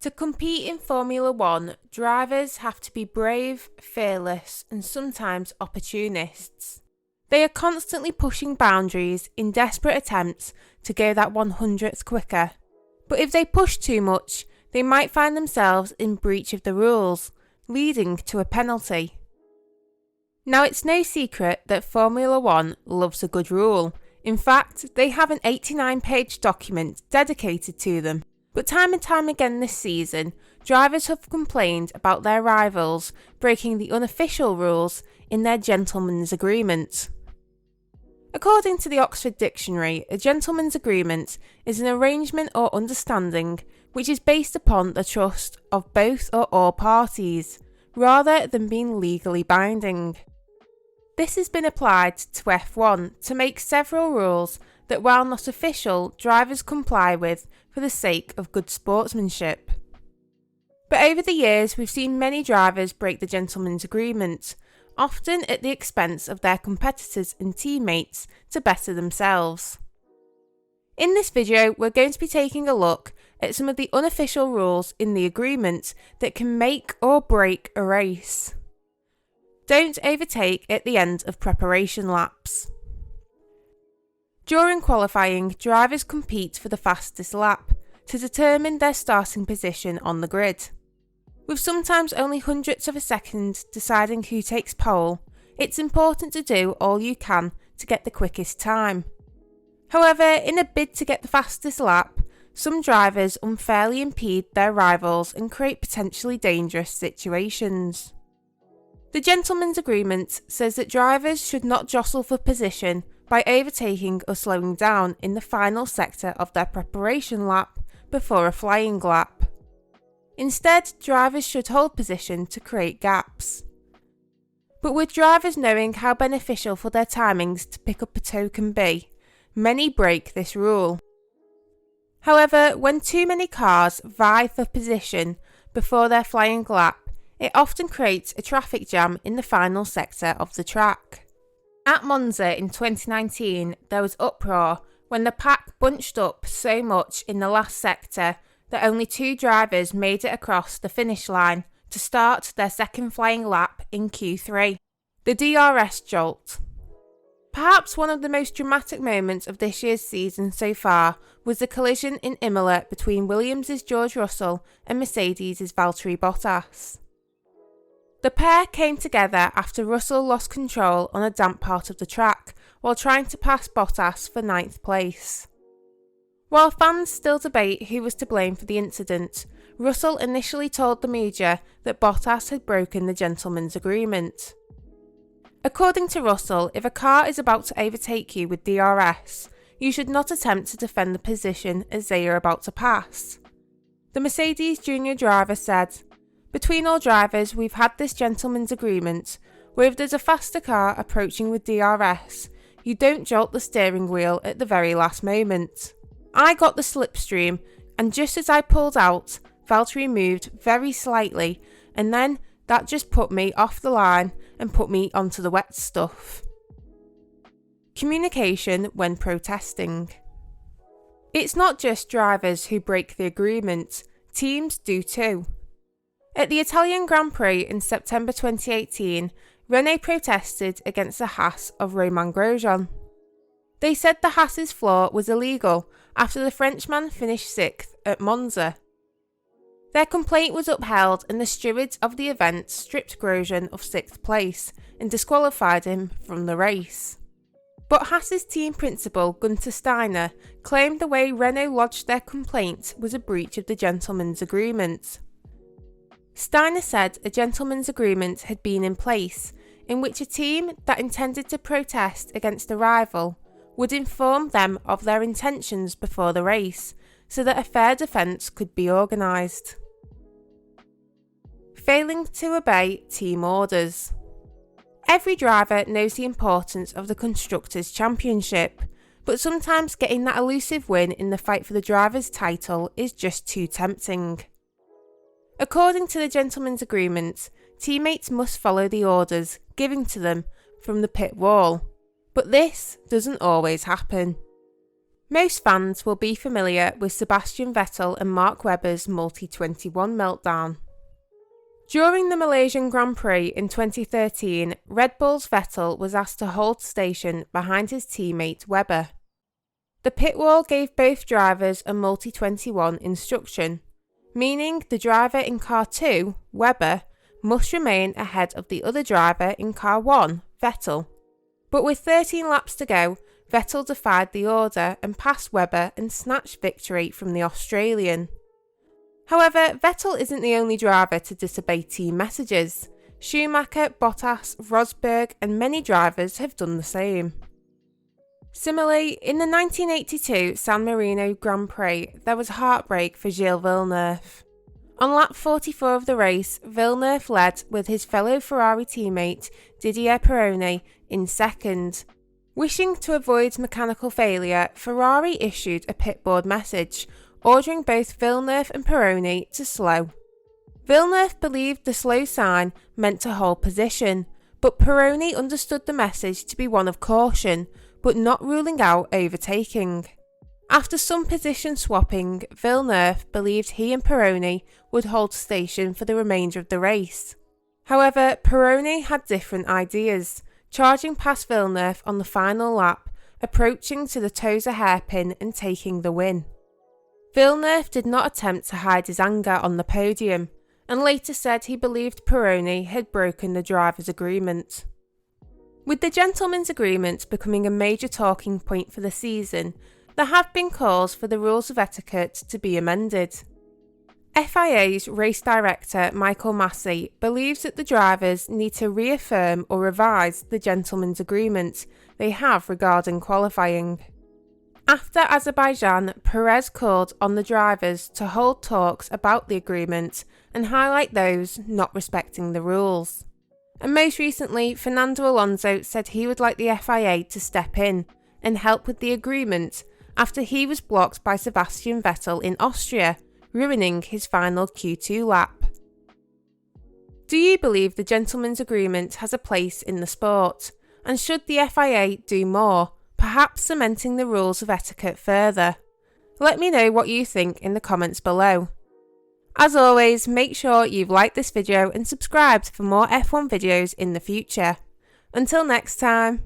To compete in Formula One, drivers have to be brave, fearless, and sometimes opportunists. They are constantly pushing boundaries in desperate attempts to go that 100th quicker. But if they push too much, they might find themselves in breach of the rules, leading to a penalty. Now, it's no secret that Formula One loves a good rule. In fact, they have an 89-page document dedicated to them. But time and time again this season, drivers have complained about their rivals breaking the unofficial rules in their gentleman's agreement. According to the Oxford Dictionary, a gentleman's agreement is an arrangement or understanding which is based upon the trust of both or all parties, rather than being legally binding. This has been applied to F1 to make several rules that, while not official, drivers comply with for the sake of good sportsmanship. But over the years, we've seen many drivers break the gentleman's agreement, often at the expense of their competitors and teammates to better themselves. In this video, we're going to be taking a look at some of the unofficial rules in the agreement that can make or break a race. Don't overtake at the end of preparation laps. During qualifying, drivers compete for the fastest lap to determine their starting position on the grid. With sometimes only hundredths of a second deciding who takes pole, it's important to do all you can to get the quickest time. However, in a bid to get the fastest lap, some drivers unfairly impede their rivals and create potentially dangerous situations. The gentleman's agreement says that drivers should not jostle for position by overtaking or slowing down in the final sector of their preparation lap before a flying lap. Instead, drivers should hold position to create gaps. But with drivers knowing how beneficial for their timings to pick up a toe can be, many break this rule. However, when too many cars vie for position before their flying lap, it often creates a traffic jam in the final sector of the track. At Monza in 2019, there was uproar when the pack bunched up so much in the last sector that only 2 drivers made it across the finish line to start their second flying lap in Q3, the DRS Jolt. Perhaps one of the most dramatic moments of this year's season so far was the collision in Imola between Williams' George Russell and Mercedes' Valtteri Bottas. The pair came together after Russell lost control on a damp part of the track while trying to pass Bottas for 9th place. While fans still debate who was to blame for the incident, Russell initially told the media that Bottas had broken the gentleman's agreement. According to Russell, if a car is about to overtake you with DRS, you should not attempt to defend the position as they are about to pass. The Mercedes junior driver said, "Between all drivers, we've had this gentleman's agreement, where if there's a faster car approaching with DRS, you don't jolt the steering wheel at the very last moment. I got the slipstream, and just as I pulled out, Valtteri moved very slightly, and then that just put me off the line and put me onto the wet stuff." Communication when protesting. It's not just drivers who break the agreement, teams do too. At the Italian Grand Prix in September 2018, Renault protested against the Haas of Romain Grosjean. They said the Haas's flaw was illegal after the Frenchman finished 6th at Monza. Their complaint was upheld and the stewards of the event stripped Grosjean of 6th place and disqualified him from the race. But Haas's team principal Gunther Steiner claimed the way Renault lodged their complaint was a breach of the gentleman's agreement. Steiner said a gentleman's agreement had been in place, in which a team that intended to protest against a rival would inform them of their intentions before the race, so that a fair defence could be organised. Failing to obey team orders. Every driver knows the importance of the Constructors' Championship, but sometimes getting that elusive win in the fight for the driver's title is just too tempting. According to the gentleman's agreement, teammates must follow the orders given to them from the pit wall, but this doesn't always happen. Most fans will be familiar with Sebastian Vettel and Mark Webber's multi-21 meltdown. During the Malaysian Grand Prix in 2013, Red Bull's Vettel was asked to hold station behind his teammate Webber. The pit wall gave both drivers a multi-21 instruction, meaning the driver in car 2, Webber, must remain ahead of the other driver in car 1, Vettel. But with 13 laps to go, Vettel defied the order and passed Webber and snatched victory from the Australian. However, Vettel isn't the only driver to disobey team messages. Schumacher, Bottas, Rosberg and many drivers have done the same. Similarly, in the 1982 San Marino Grand Prix, there was heartbreak for Gilles Villeneuve. On lap 44 of the race, Villeneuve led with his fellow Ferrari teammate Didier Pironi in second. Wishing to avoid mechanical failure, Ferrari issued a pitboard message, ordering both Villeneuve and Pironi to slow. Villeneuve believed the slow sign meant to hold position, but Pironi understood the message to be one of caution, but not ruling out overtaking. After some position swapping, Villeneuve believed he and Pironi would hold station for the remainder of the race. However, Pironi had different ideas, charging past Villeneuve on the final lap, approaching to the Tosa hairpin and taking the win. Villeneuve did not attempt to hide his anger on the podium, and later said he believed Pironi had broken the drivers' agreement. With the gentlemen's agreement becoming a major talking point for the season, there have been calls for the rules of etiquette to be amended. FIA's race director Michael Massey believes that the drivers need to reaffirm or revise the gentlemen's agreement they have regarding qualifying. After Azerbaijan, Perez called on the drivers to hold talks about the agreement and highlight those not respecting the rules. And most recently, Fernando Alonso said he would like the FIA to step in and help with the agreement after he was blocked by Sebastian Vettel in Austria, ruining his final Q2 lap. Do you believe the gentleman's agreement has a place in the sport? And should the FIA do more, perhaps cementing the rules of etiquette further? Let me know what you think in the comments below. As always, make sure you've liked this video and subscribed for more F1 videos in the future. Until next time.